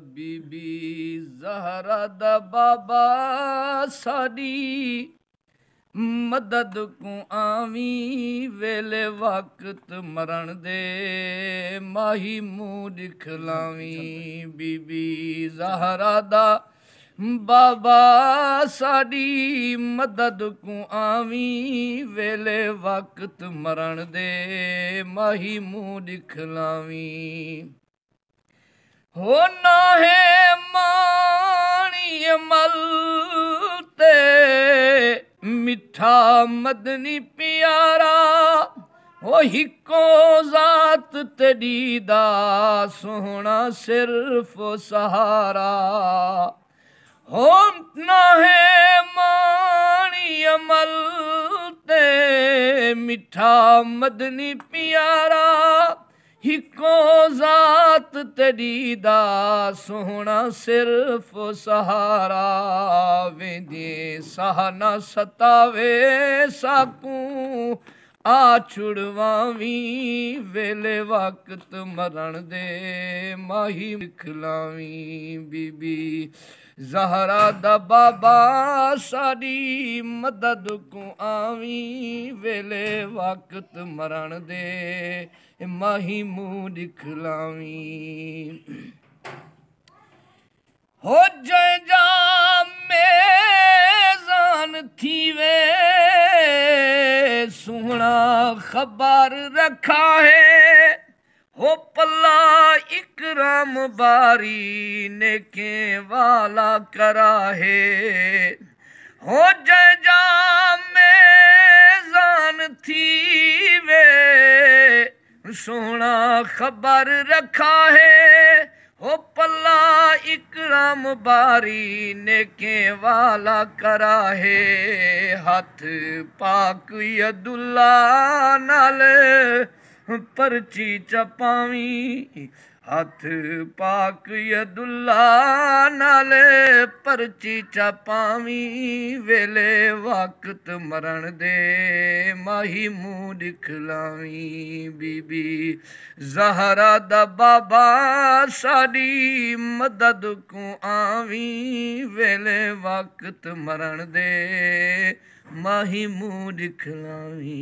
बीबी ज़हरा दा बाबा साडी मदद को आवी वेले वक्त मरण दे माही मुंह दिखलावी। बीबी ज़हरा दा बाबा साडी मदद को आवी वेले वक्त मरण दे माही मुंह दिखलावी। हो ना है माणी अमल ते मिठा मदनी प्यारा हो हिको ज़ात तेरी दा सोहना सिर्फ सहारा। हो ना है माणी अमल ते मिठा मदनी प्यारा हिको ज़ात तेरी दा सोहना सिर्फ सहारा। वेंदे साह न सतावे साकू आ छुड़वावी वेले वक्त मरण दे माही दिखलावी। बीबी ज़हरा दा बाबा साडी मदद को आवी वेले वक्त मरण दे माही मुंह दिखलावी। हो जंहिंजा मेज़ान थीवे सुहिणा ख़बर रखा है हो पल्ला इकराम बारी नेके वाला करा है। हो जंहिंजा मेज़ान थीवे सोना खबर रखा है हो पल्ला इकराम बारी नेके वाला करा है। हथ पाक यदुल्ला नाल परची चपावी हथ पाक यदुल्ला नाल परची चपावी वेले वक्त मरण दे माही मुंह दिखलावी। बीबी ज़हरा दा बाबा साडी मदद को आवी वेले वक्त मरण दे माही मुंह दिखलावी।